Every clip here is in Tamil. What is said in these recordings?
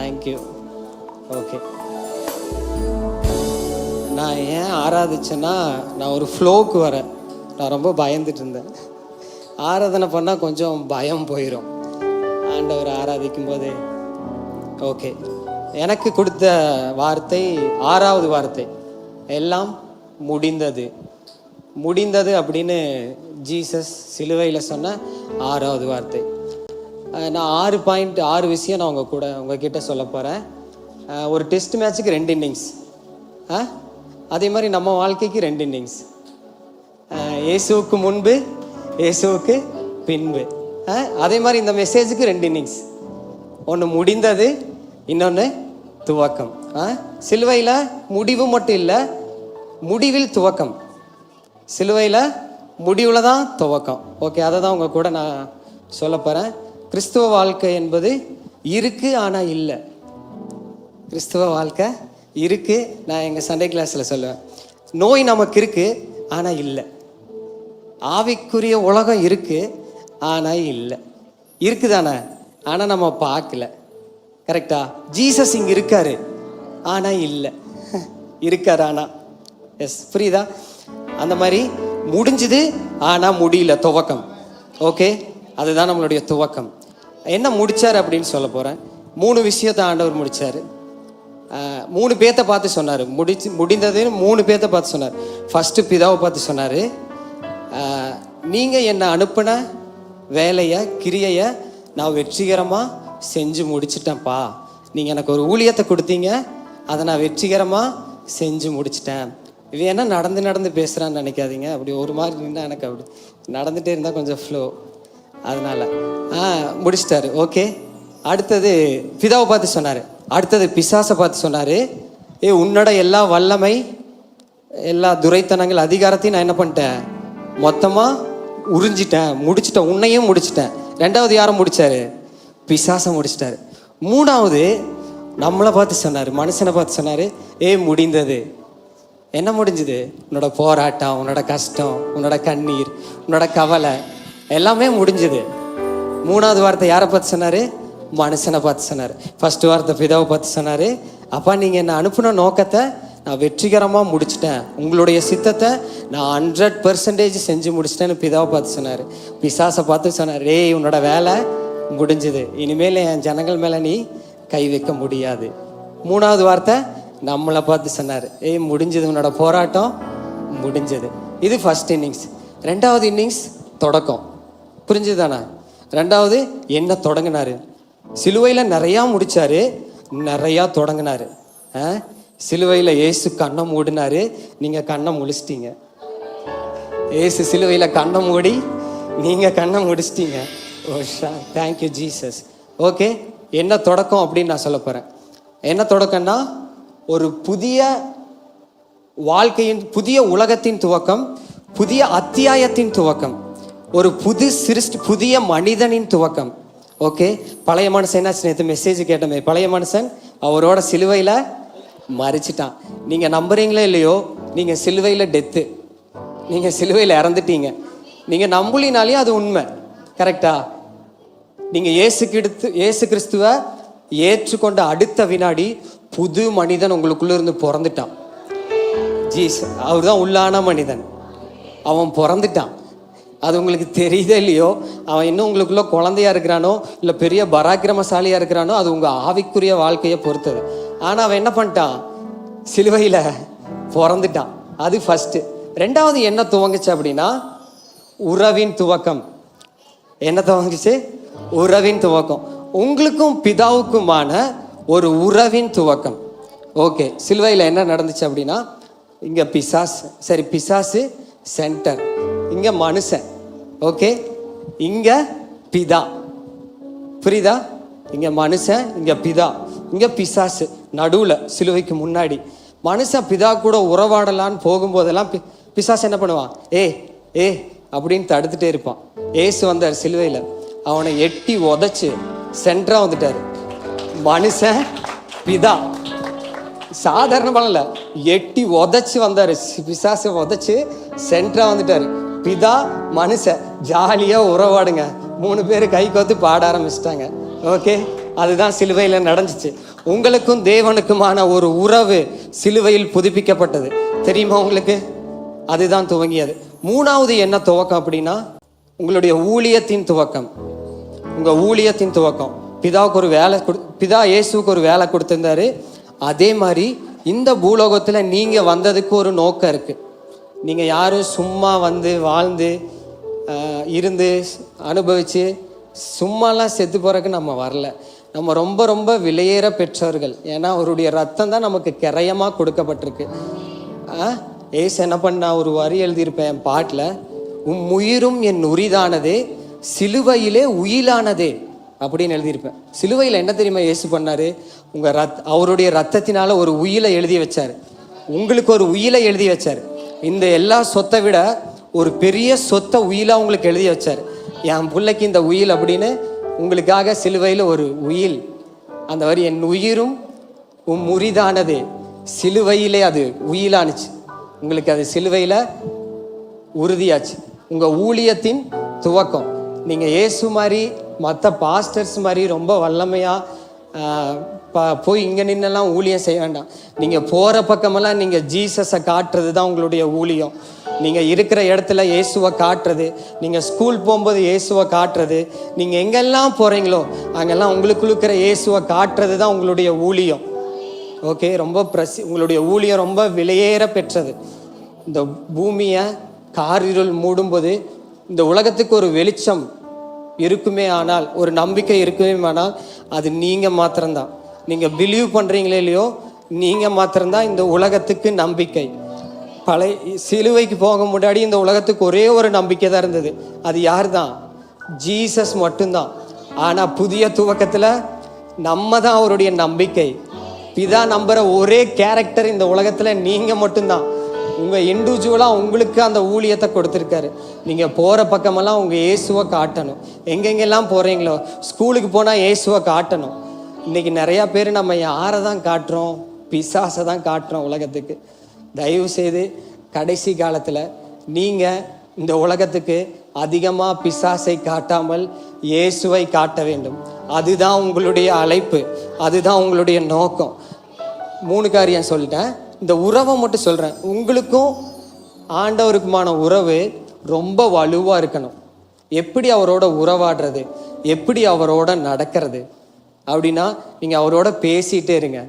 தேங்க்யூ. ஓகே, நான் ஏன் ஆராதிச்சேன்னா, நான் ஒரு ஃப்ளோக்கு வரேன். நான் ரொம்ப பயந்துட்டு இருந்தேன். ஆராதனை பண்ணால் கொஞ்சம் பயம் போயிடும் ஆண்டவர் ஆராதிக்கும் போது. ஓகே, எனக்கு கொடுத்த வார்த்தை 6வது வார்த்தை, எல்லாம் முடிந்தது. முடிந்தது அப்படின்னு ஜீசஸ் சிலுவையில் சொன்ன 6வது வார்த்தை. நான் 6 விஷயம் நான் உங்ககிட்ட சொல்ல போகிறேன். ஒரு டெஸ்ட் மேட்ச்சுக்கு 2 இன்னிங்ஸ், அதே மாதிரி நம்ம வாழ்க்கைக்கு 2 இன்னிங்ஸ். இயேசுவுக்கு முன்பு, இயேசுவுக்கு பின்பு. அதே மாதிரி இந்த மெசேஜுக்கு 2 இன்னிங்ஸ். ஒன்று முடிந்தது, இன்னொன்று துவக்கம். சிலுவையில் முடிவு மட்டும் இல்லை, முடிவில் துவக்கம். சிலுவையில் முடிவில் தான் துவக்கம். ஓகே, அதை தான் உங்கள் கூட நான் சொல்ல போகிறேன். கிறிஸ்துவ வாழ்க்கை என்பது இருக்குது ஆனால் இல்லை. கிறிஸ்துவ வாழ்க்கை இருக்குது. நான் எங்கள் சண்டே கிளாஸில் சொல்லுவேன், நோய் நமக்கு இருக்குது ஆனால் இல்லை. ஆவிக்குரிய உலகம் இருக்குது ஆனால் இல்லை. இருக்குதானே, ஆனால் நம்ம பார்க்கல. கரெக்டா? ஜீசஸ் இங்கே இருக்காரு ஆனால் இல்லை, இருக்காரு ஆனால். எஸ், புரியுதா? அந்த மாதிரி முடிஞ்சுது ஆனால் முடியல, துவக்கம். ஓகே, அதுதான் நம்மளுடைய துவக்கம். என்ன முடிச்சார் அப்படின்னு சொல்ல போகிறேன். 3 விஷயத்தை ஆண்டவர் முடித்தார். 3 பேர்த்த பார்த்து சொன்னார். முடிந்ததுன்னு 3 பேர்த்த பார்த்து சொன்னார். ஃபஸ்ட்டு பிதாவை பார்த்து சொன்னார், நீங்கள் என்னை அனுப்பின வேலையை, கிரியையை நான் வெற்றிகரமாக செஞ்சு முடிச்சிட்டேன்ப்பா. நீங்கள் எனக்கு ஒரு ஊழியத்தை கொடுத்தீங்க, அதை நான் வெற்றிகரமாக செஞ்சு முடிச்சிட்டேன். இவன் என்ன நடந்து பேசுகிறான்னு நினைக்காதீங்க. அப்படி ஒரு மாதிரி நின்னா எனக்கு அப்படி நடந்துகிட்டே இருந்தால் கொஞ்சம் ஃப்ளோ, அதனால் முடிச்சிட்டாரு. ஓகே, அடுத்தது பிதாவை பார்த்து சொன்னார். அடுத்தது பிசாசை பார்த்து சொன்னார், உன்னோட எல்லா வல்லமை, எல்லா துரைத்தனங்கள், அதிகாரத்தையும் நான் என்ன பண்ணிட்டேன், மொத்தமாக உறிஞ்சிட்டேன், முடிச்சிட்டேன், உன்னையும் முடிச்சிட்டேன். 2வது யாரை முடித்தார்? பிசாசை முடிச்சிட்டாரு. 3வது நம்மளை பார்த்து சொன்னார், மனுஷனை பார்த்து சொன்னார், முடிந்தது. என்ன முடிஞ்சுது? உன்னோட போராட்டம், உன்னோட கஷ்டம், உன்னோட கண்ணீர், உன்னோட கவலை எல்லாமே முடிஞ்சுது. 3வது வார்த்தை யாரை பார்த்து சொன்னார்? மனுஷனை பார்த்து சொன்னார். ஃபர்ஸ்ட் வார்த்தை பிதாவை பார்த்து சொன்னார், அப்பா நீங்கள் என்னை அனுப்பின நோக்கத்தை நான் வெற்றிகரமாக முடிச்சிட்டேன், உங்களுடைய சித்தத்தை நான் 100% செஞ்சு முடிச்சிட்டேன்னு பிதாவை பார்த்து சொன்னார். பிசாசை பார்த்து சொன்னார், உன்னோட வேலை முடிஞ்சுது, இனிமேல் என் ஜனங்கள் மேலே நீ கை வைக்க முடியாது. 3வது வார்த்தை நம்மளை பார்த்து சொன்னார், முடிஞ்சது, உன்னோட போராட்டம் முடிஞ்சது. இது ஃபர்ஸ்ட் இன்னிங்ஸ். 2வது இன்னிங்ஸ் தொடக்கம். புரிஞ்சுதானே? 2வது என்ன தொடங்கினார்? சிலுவையில் நிறையா முடித்தார், நிறையா தொடங்கினார். சிலுவையில் இயேசு கண்ணை மூடினார், நீங்கள் கண்ணை முழிச்சிட்டீங்க. இயேசு சிலுவையில் கண்ணை மூடி நீங்கள் கண்ணை முடிச்சிட்டீங்க. Thank you Jesus. ஓகே, என்ன தொடக்கம் அப்படின்னு நான் சொல்ல போகிறேன். என்ன தொடக்கம்னா, ஒரு புதிய வாழ்க்கையின், புதிய உலகத்தின் துவக்கம், புதிய அத்தியாயத்தின் துவக்கம், ஒரு புதிய மனிதனின் துவக்கம். ஓகே, பழைய மனுஷன் என்னாச்சு? நேற்று மெசேஜ் கேட்டோமே, பழைய மனுஷன் அவரோட சிலுவையில் மறிச்சிட்டான். நீங்கள் நம்புறீங்களோ இல்லையோ, நீங்கள் சிலுவையில் டெத்து, நீங்கள் சிலுவையில் இறந்துட்டீங்க. நீங்கள் நம்புலினாலேயும் அது உண்மை. கரெக்டா? நீங்கள் இயேசு கிறிஸ்துவை ஏற்றுக்கொண்ட அடுத்த வினாடி புது மனிதன் உங்களுக்குள்ள இருந்து பிறந்துட்டான். அவர் தான் உள்ளான மனிதன், அவன் பிறந்துட்டான். அது உங்களுக்கு தெரியுதோ இல்லையோ, அவன் இன்னும் உங்களுக்குள்ள குழந்தையா இருக்கிறானோ இல்லை பெரிய பராக்கிரமசாலியா இருக்கிறானோ, அது உங்கள் ஆவிக்குரிய வாழ்க்கையை பொறுத்தது. ஆனால் அவன் என்ன பண்ணிட்டான்? சிலுவையில் பிறந்துட்டான். அது ஃபர்ஸ்ட். 2வது என்ன துவங்குச்சு அப்படின்னா, உறவின் துவக்கம். என்ன துவங்குச்சு? உறவின் துவக்கம். உங்களுக்கும் பிதாவுக்குமான ஒரு உறவின் துவக்கம். ஓகே, சிலுவையில் என்ன நடந்துச்சு அப்படின்னா, இங்கே பிசாசு சென்டர், இங்கே மனுஷன். ஓகே, இங்கே பிதா. புரியுதா? இங்கே மனுஷன், இங்கே பிதா, இங்கே பிசாசு நடுவில். சிலுவைக்கு முன்னாடி மனுஷன் பிதா கூட உறவாடலான்னு போகும்போதெல்லாம் பிசாசு என்ன பண்ணுவான்? அப்படின்னு தடுத்துட்டே இருப்பான். ஏசு வந்தார் சிலுவையில், அவனை எட்டி உதைச்சு சென்டரா வந்துட்டாரு. மனுஷன் பிதா சாதாரண பண்ணல, எட்டி உதைச்சு வந்தாரு. பிசாசை உதைச்சு சென்டரா வந்துட்டாரு. பிதா மனுஷன் ஜாலியா உறவாடுங்க. 3 பேர் கை கோத்து பாட ஆரம்பிச்சிட்டாங்க. ஓகே, அதுதான் சிலுவையில் நடந்துச்சு. உங்களுக்கும் தேவனுக்குமான ஒரு உறவு சிலுவையில் புதுப்பிக்கப்பட்டது. தெரியுமா உங்களுக்கு? அதுதான் துவங்கியது. மூணாவது என்ன துவக்கம் அப்படின்னா, உங்களுடைய ஊழியத்தின் துவக்கம். உங்கள் ஊழியத்தின் துவக்கம். பிதாவுக்கு ஒரு வேலை பிதா இயேசுக்கு ஒரு வேலை கொடுத்திருந்தாரு. அதே மாதிரி இந்த பூலோகத்தில் நீங்கள் வந்ததுக்கு ஒரு நோக்கம் இருக்குது. நீங்கள் யாரும் சும்மா வந்து வாழ்ந்து இருந்து அனுபவித்து சும்மாலாம் செத்து போகிறக்கு நம்ம வரல. நம்ம ரொம்ப ரொம்ப விலையேற பெற்றவர்கள். ஏன்னா அவருடைய ரத்தம் தான் நமக்கு கிரயமாக கொடுக்கப்பட்டிருக்கு. ஏசு என்ன பண்ணா, ஒரு வரி எழுதியிருப்பேன் என் பாட்டில், உயிரும் என் உரிதானதே, சிலுவையிலே உயிலானதே அப்படின்னு எழுதியிருப்பேன். சிலுவையில் என்ன தெரியுமா ஏசு பண்ணார்? அவருடைய ரத்தத்தினால ஒரு உயிலை எழுதி வச்சார். உங்களுக்கு ஒரு உயிலை எழுதி வச்சார். இந்த எல்லா சொத்தை விட ஒரு பெரிய சொத்தை உயிலாக உங்களுக்கு எழுதி வச்சார். என் பிள்ளைக்கு இந்த உயில் அப்படின்னு உங்களுக்காக சிலுவையில் ஒரு உயில். அந்த வரி, என் உயிரும் முறிதானது, சிலுவையிலே அது உயிலானுச்சு. உங்களுக்கு அது சிலுவையில் உறுதியாச்சு. உங்கள் ஊழியத்தின் துவக்கம். நீங்கள் இயேசு மாதிரி மற்ற பாஸ்டர்ஸ் மாதிரி ரொம்ப வல்லமையாக போய் இங்கே நின்னெல்லாம் ஊழியம் செய்ய வேண்டாம். நீங்கள் போகிற பக்கமெல்லாம் நீங்கள் ஜீசஸை காட்டுறது தான் உங்களுடைய ஊழியம். நீங்கள் இருக்கிற இடத்துல இயேசுவை காட்டுறது, நீங்கள் ஸ்கூல் போகும்போது இயேசுவை காட்டுறது, நீங்கள் எங்கெல்லாம் போகிறீங்களோ அங்கெல்லாம் உங்களுக்கு இருக்கிற இயேசுவை காட்டுறது தான் உங்களுடைய ஊழியம். ஓகே, ரொம்ப உங்களுடைய ஊழியம் ரொம்ப விலையேற பெற்றது. இந்த பூமியை காரிருள் மூடும்போது இந்த உலகத்துக்கு ஒரு வெளிச்சம் இருக்குமே ஆனால், ஒரு நம்பிக்கை இருக்குமே ஆனால், அது நீங்கள் மாத்திரம்தான். நீங்கள் பிலீவ் பண்ணுறீங்களே இல்லையோ, நீங்கள் மாத்திரம்தான் இந்த உலகத்துக்கு நம்பிக்கை. சிலுவைக்கு போக முன்னாடி இந்த உலகத்துக்கு ஒரே ஒரு நம்பிக்கை தான் இருந்தது. அது யார் தான்? ஜீசஸ் மட்டும்தான். ஆனால் புதிய துவக்கத்தில் நம்ம தான் அவருடைய நம்பிக்கை. பிதா நம்புகிற ஒரே கேரக்டர் இந்த உலகத்தில் நீங்கள் மட்டும்தான். உங்கள் இண்டிவிஜுவலாக உங்களுக்கு அந்த ஊழியத்தை கொடுத்துருக்காரு. நீங்கள் போகிற பக்கமெல்லாம் உங்கள் இயேசுவை காட்டணும். எங்கெங்கெல்லாம் போகிறீங்களோ, ஸ்கூலுக்கு போனால் இயேசுவை காட்டணும். இன்றைக்கி நிறையா பேர் நம்ம யாரை தான் காட்டுறோம்? பிசாசை தான் காட்டுறோம் உலகத்துக்கு. தயவு செய்து கடைசி காலத்தில் நீங்கள் இந்த உலகத்துக்கு அதிகமாக பிசாசை காட்டாமல் இயேசுவை காட்ட வேண்டும். அதுதான் உங்களுடைய அழைப்பு, அதுதான் உங்களுடைய நோக்கம். 3 காரியம் சொல்லிட்டேன். இந்த உறவை மட்டும் சொல்கிறேன். உங்களுக்கும் ஆண்டவருக்குமான உறவு ரொம்ப வலுவாக இருக்கணும். எப்படி அவரோட உறவாடுறது, எப்படி அவரோட நடக்கிறது அப்படின்னா, நீங்கள் அவரோட பேசிகிட்டே இருங்க.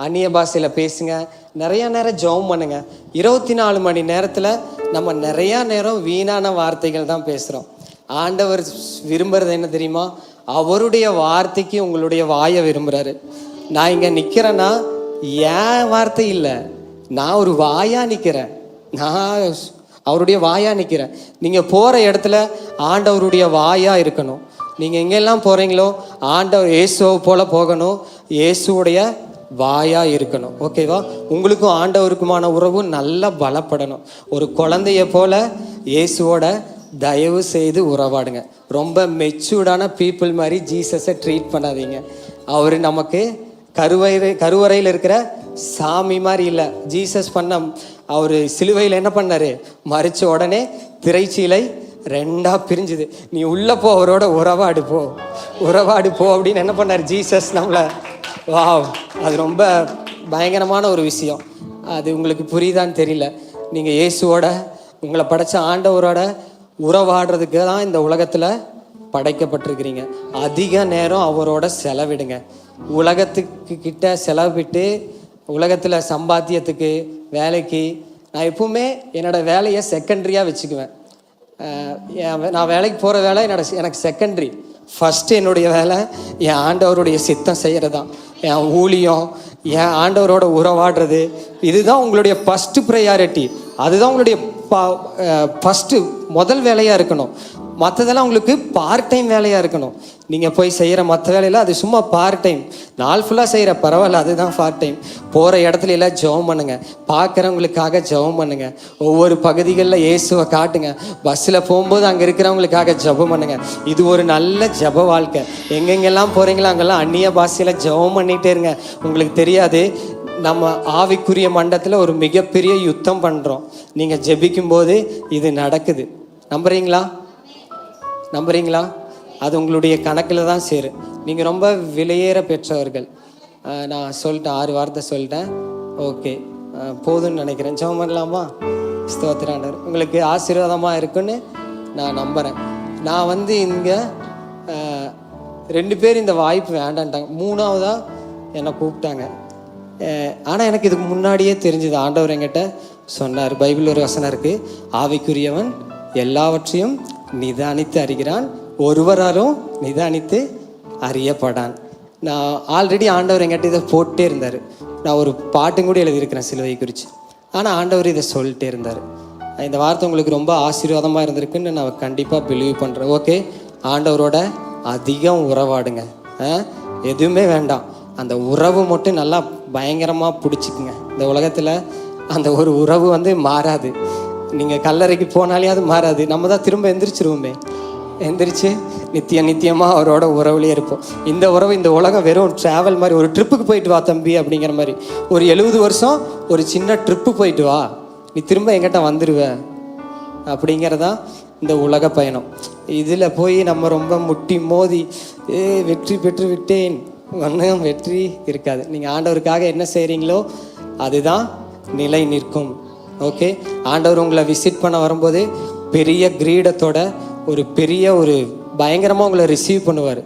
அந்நிய பாஷையில் பேசுங்க. நிறையா நேரம் ஜெபம் பண்ணுங்க. 24 மணி நேரத்தில் நம்ம நிறையா நேரம் வீணான வார்த்தைகள் தான் பேசுகிறோம். ஆண்டவர் விரும்புகிறது என்ன தெரியுமா? அவருடைய வார்த்தைக்கு உங்களுடைய வாயை விரும்புகிறாரு. நான் இங்கே நிற்கிறேன்னா ஏன் வார்த்தை இல்லை, நான் ஒரு வாயாக நிற்கிறேன். நான் அவருடைய வாயாக நிற்கிறேன். நீங்கள் போகிற இடத்துல ஆண்டவருடைய வாயாக இருக்கணும். நீங்கள் எங்கெல்லாம் போகிறீங்களோ ஆண்டவர் இயேசுவை போல் போகணும். இயேசுடைய வாயாக இருக்கணும். ஓகேவா? உங்களுக்கும் ஆண்டவருக்குமான உறவு நல்லா பலப்படணும். ஒரு குழந்தைய போல் இயேசுவோட தயவு செய்து உறவாடுங்க. ரொம்ப மெச்சூர்டான பீப்புள் மாதிரி ஜீசஸை ட்ரீட் பண்ணாதீங்க. அவர் நமக்கு கருவறையில் இருக்கிற சாமி மாதிரி இல்லை. ஜீசஸ் அவர் சிலுவையில் என்ன பண்ணார்? மறித்த உடனே திரைச்சீலை 2ஆக பிரிஞ்சுது. நீ உள்ளே போ, அவரோட உறவாடு போ அப்படின்னு என்ன பண்ணார் ஜீசஸ் நம்மளை. வாவ், அது ரொம்ப பயங்கரமான ஒரு விஷயம். அது உங்களுக்கு புரியுதான்னு தெரியல. நீங்கள் இயேசுவோட, உங்களை படைச்ச ஆண்டவரோட உறவாடுறதுக்கு தான் இந்த உலகத்தில் படைக்கப்பட்டிருக்கிறீங்க. அதிக நேரம் அவரோட செலவிடுங்க. உலகத்துக்கு கிட்ட செலவிட்டு உலகத்தில் சம்பாத்தியத்துக்கு, வேலைக்கு, நான் எப்பவுமே என்னோடய வேலையை செகண்ட்ரியாக வச்சுக்குவேன். நான் வேலைக்கு போகிற வேலை எனக்கு செகண்ட்ரி. ஃபஸ்ட்டு என்னுடைய வேலை என் ஆண்டவருடைய சித்தம் செய்கிறது தான். என் ஊழியம், என் ஆண்டவரோட உறவாடுறது, இதுதான் உங்களுடைய ஃபஸ்ட்டு ப்ரையாரிட்டி. அதுதான் உங்களுடைய ஃபஸ்ட்டு முதல் வேலையாக இருக்கணும். மற்றதெல்லாம் உங்களுக்கு பார்ட் டைம் வேலையாக இருக்கணும். நீங்கள் போய் செய்கிற மற்ற வேலையில் அது சும்மா பார்ட் டைம். நாள் ஃபுல்லாக செய்கிற பரவாயில்ல, அதுதான் பார்ட் டைம். போகிற இடத்துல எல்லாம் ஜெபம் பண்ணுங்க. பார்க்குறவங்களுக்காக ஜெபம் பண்ணுங்க. ஒவ்வொரு பகுதிகளில் இயேசுவை காட்டுங்க. பஸ்ஸில் போகும்போது அங்கே இருக்கிறவங்களுக்காக ஜெபம் பண்ணுங்க. இது ஒரு நல்ல ஜெப வாழ்க்கை. எங்கெங்கெல்லாம் போகிறீங்களோ அங்கெல்லாம் அந்நிய பாஷையில் ஜெபம் பண்ணிகிட்டே இருங்க. உங்களுக்கு தெரியாது, நம்ம ஆவிக்குரிய மண்டலத்தில் ஒரு மிகப்பெரிய யுத்தம் பண்ணுறோம். நீங்கள் ஜெபிக்கும்போது இது நடக்குது. நம்புறீங்களா? அது உங்களுடைய கணக்கில் தான் சேரும். நீங்கள் ரொம்ப விலையேற பெற்றவர்கள். நான் சொல்லிட்டேன், 6 வார்த்தை சொல்லிட்டேன். ஓகே, போதும்னு நினைக்கிறேன். ஜெபம் பண்ணலாமா? ஸ்தோத்திராண்டவர், உங்களுக்கு ஆசீர்வாதமாக இருக்குன்னு நான் நம்புகிறேன். நான் இங்கே 2 பேர் இந்த வாய்ப்பு வேண்டான்ட்டாங்க. 3ஆவதாக என்னை கூப்பிட்டாங்க. ஆனால் எனக்கு இதுக்கு முன்னாடியே தெரிஞ்சுது. ஆண்டவர் என்கிட்ட சொன்னார். பைபிள் ஒரு வசனம் இருக்குது, ஆவிக்குரியவன் எல்லாவற்றையும் நிதானித்து அறிகிறான், ஒருவராலும் நிதானித்து அறியப்படான். நான் ஆல்ரெடி ஆண்டவர் என்கிட்ட இதை போட்டே இருந்தார். நான் ஒரு பாட்டும் கூட எழுதியிருக்கிறேன் சிலுவை குறித்து. ஆனால் ஆண்டவர் இதை சொல்லிட்டே இருந்தார். இந்த வார்த்தை உங்களுக்கு ரொம்ப ஆசீர்வாதமாக இருந்திருக்குன்னு நான் கண்டிப்பாக பிலீவ் பண்ணுறேன். ஓகே, ஆண்டவரோட அதிகம் உறவாடுங்க. எதுவுமே வேண்டாம், அந்த உறவு மட்டும் நல்லா பயங்கரமாக பிடிச்சிக்குங்க. இந்த உலகத்தில் அந்த ஒரு உறவு மாறாது. நீங்கள் கல்லறைக்கு போனாலே அது மாறாது. நம்ம தான் திரும்ப எந்திரிச்சிருவோமே, எந்திரிச்சு நித்தியமாக அவரோட உறவுலேயே இருப்போம். இந்த உறவு, இந்த உலகம் வெறும் ட்ராவல் மாதிரி, ஒரு ட்ரிப்புக்கு போயிட்டு வா தம்பி அப்படிங்கிற மாதிரி. ஒரு 70 வருஷம் ஒரு சின்ன ட்ரிப்பு போயிட்டு வா, நீ திரும்ப எங்கிட்ட வந்துடுவ அப்படிங்கிறதான் இந்த உலக பயணம். இதில் போய் நம்ம ரொம்ப முட்டி மோதி வெற்றி பெற்று விட்டேன், ஒன்றும் வெற்றி இருக்காது. நீங்கள் ஆண்டவருக்காக என்ன செய்கிறீங்களோ அதுதான் நிலை நிற்கும். ஓகே, ஆண்டவர் உங்களை விசிட் பண்ண வரும்போது பெரிய கிரீடத்தோட ஒரு பயங்கரமாக உங்களை ரிசீவ் பண்ணுவார்.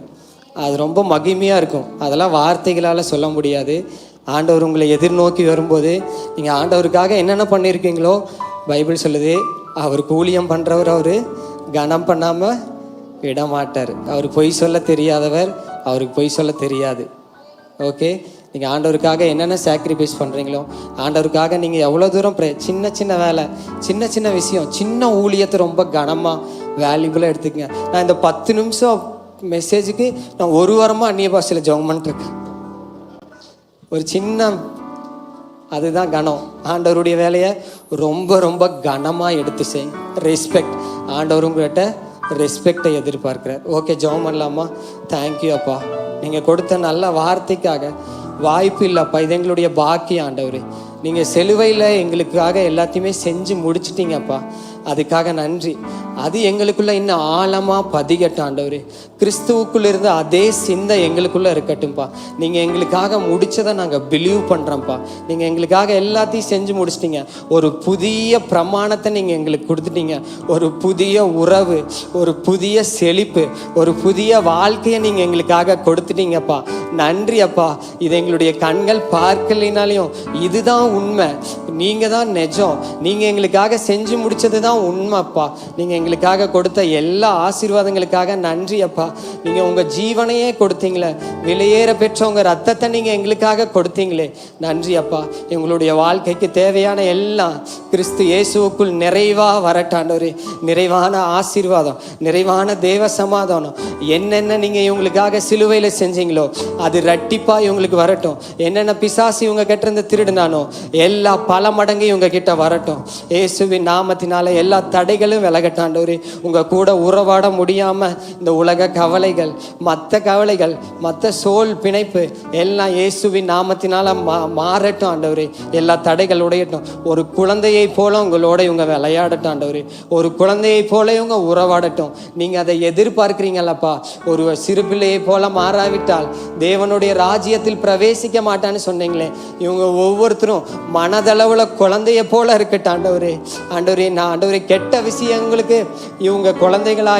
அது ரொம்ப மகிமையாக இருக்கும். அதெல்லாம் வார்த்தைகளால் சொல்ல முடியாது. ஆண்டவர் உங்களை எதிர்நோக்கி வரும்போது நீங்கள் ஆண்டவருக்காக என்னென்ன பண்ணியிருக்கீங்களோ பைபிள் சொல்லுது, அவருக்கு ஊழியம் பண்ணுறவர் அவர் கனம் பண்ணாமல் விட மாட்டார். அவர் பொய் சொல்ல தெரியாதவர், அவருக்கு பொய் சொல்ல தெரியாது. ஓகே, நீங்கள் ஆண்டவருக்காக என்னென்ன சாக்ரிஃபைஸ் பண்ணுறீங்களோ, ஆண்டவருக்காக நீங்கள் எவ்வளோ தூரம் சின்ன வேலை, சின்ன விஷயம், சின்ன ஊழியத்தை ரொம்ப கனமாக வேல்யூபுளாக எடுத்துக்கங்க. நான் இந்த 10 நிமிஷம் மெசேஜுக்கு நான் 1 வாரமாக அந்நிய பாஷையில் ஜெபம் பண்ணிட்டுருக்கேன். ஒரு அதுதான் கனம். ஆண்டவருடைய வேலையை ரொம்ப கனமாக எடுத்து செய்யுங்க. ரெஸ்பெக்ட், ஆண்டவர் உங்கள்கிட்ட ரெஸ்பெக்டை எதிர்பார்க்குறார். ஓகே, ஜெபம் பண்ணலாமா? தேங்க்யூ அப்பா, நீங்கள் கொடுத்த நல்ல வார்த்தைக்காக. வாய்ப்பு இல்லைப்பா, இது எங்களுடைய பாக்கியம் ஆண்டவர். நீங்கள் சிலுவையில் எங்களுக்காக எல்லாத்தையுமே செஞ்சு முடிச்சிட்டீங்கப்பா, அதுக்காக நன்றி. அது எங்களுக்குள்ள இன்னும் ஆழமாக பதிகட்டும் ஆண்டவர். கிறிஸ்துவுக்குள்ள இருந்து அதே சிந்தை எங்களுக்குள்ள இருக்கட்டும்ப்பா. நீங்கள் எங்களுக்காக முடிச்சதை நாங்கள் பிலீவ் பண்ணுறோம்ப்பா. நீங்கள் எங்களுக்காக எல்லாத்தையும் செஞ்சு முடிச்சிட்டீங்க. ஒரு புதிய பிரமாணத்தை நீங்கள் எங்களுக்கு கொடுத்துட்டீங்க. ஒரு புதிய உறவு, ஒரு புதிய செழிப்பு, ஒரு புதிய வாழ்க்கையை நீங்கள் எங்களுக்காக கொடுத்துட்டீங்கப்பா. நன்றி அப்பா. இதை எங்களுடைய கண்கள் பார்க்கலினாலையும் இதுதான் உண்மை, நீங்கள் தான் நிஜம், நீங்கள் எங்களுக்காக செஞ்சு முடிச்சது தான் உண்மைப்பா. நீங்கள் எங்களுக்காக கொடுத்த எல்லா ஆசீர்வாதங்களுக்காக நன்றி அப்பா. நீங்கள் உங்கள் ஜீவனையே கொடுத்தீங்களே, விலையேற பெற்ற உங்கள் ரத்தத்தை நீங்கள் எங்களுக்காக கொடுத்தீங்களே, நன்றி அப்பா. எங்களுடைய வாழ்க்கைக்கு தேவையான எல்லாம் கிறிஸ்து இயேசுவுக்குள் நிறைவாக வரட்டாண்டவரே. நிறைவான ஆசீர்வாதம், நிறைவான தேவ சமாதானம், என்னென்ன நீங்கள் இவங்களுக்காக சிலுவையில் செஞ்சீங்களோ அது ரெட்டிப்பாக இவங்களுக்கு வரட்டும். என்னென்ன பிசாசு இவங்க கிட்ட இருந்து திருடுனானோ எல்லா பல மடங்கு இவங்க கிட்ட வரட்டும். இயேசுவின் நாமத்தினால எல்லா தடைகளும் விலகட்டாண்டவரே. உங்கள் கூட உறவாட முடியாமல் இந்த உலக கவலைகள், மற்ற சோல் பிணைப்பு எல்லாம் இயேசுவின் நாமத்தினால மாறட்டும் ஆண்டவரே. எல்லா தடைகள் உடையட்டும். ஒரு குழந்தையை போல உங்களோட இவங்க விளையாடட்டும் ஆண்டவரே. ஒரு குழந்தையை போல இவங்க உறவாடட்டும். நீங்கள் அதை எதிர்பார்க்குறீங்களப்பா. ஒரு சிறு பிள்ளையை போல மாறாவிட்டால் தேவனுடைய ராஜ்யத்தில் பிரவேசிக்க மாட்டான்னு சொன்னீங்களே. இவங்க ஒவ்வொருத்தரும் மனதளவுல குழந்தைய போல இருக்கட்டும் ஆண்டவரே. நான் ஆண்டவரே, கெட்ட விஷயங்களுக்கு இவங்க குழந்தைகளா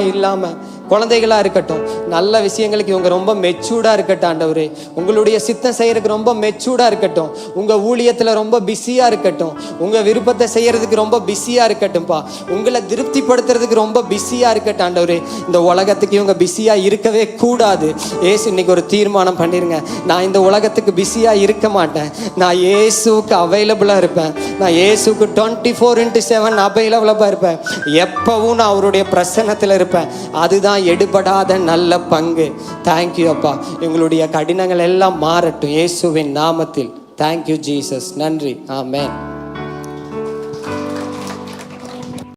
இருக்கட்டும். நல்ல விஷயங்களுக்கு இவங்க ரொம்ப மெச்சூர்டா இருக்கட்டும் ஆண்டவரே. உங்களுடைய சித்தம் செய்யறதுக்கு ரொம்ப மெச்சூர்டா இருக்கட்டும். உங்க ஊழியத்துல ரொம்ப பிஸியா இருக்கட்டும். உங்க விருப்பத்தை செய்யறதுக்கு ரொம்ப பிஸியா இருக்கட்டும்பா. உங்களை திருப்திப்படுத்துறதுக்கு ரொம்ப பிஸியா இருக்கட்டும் ஆண்டவரே. இந்த உலகத்துக்கு இவங்க பிஸியா இருக்கவே கூடாது. ஏசு இன்னைக்கு ஒரு தீர்மானம் பண்ணிருங்க, நான் இந்த உலகத்துக்கு பிஸியா இருக்க மாட்டேன். நான் இயேசுக்கு அவைலபிளா இருப்பேன். நான் இயேசுக்கு 24/7 அவைலபிளா இருப்பேன். எப்பவும் நான் அவருடைய பிரசன்னத்தில் இருப்பேன். அதுதான் எடுபடாத நல்ல பங்கு. தேங்க்யூ அப்பா. எங்களுடைய கடினங்கள் எல்லாம் மாறட்டும் இயேசுவின் நாமத்தில். Thank you Jesus. நன்றி. ஆமென்.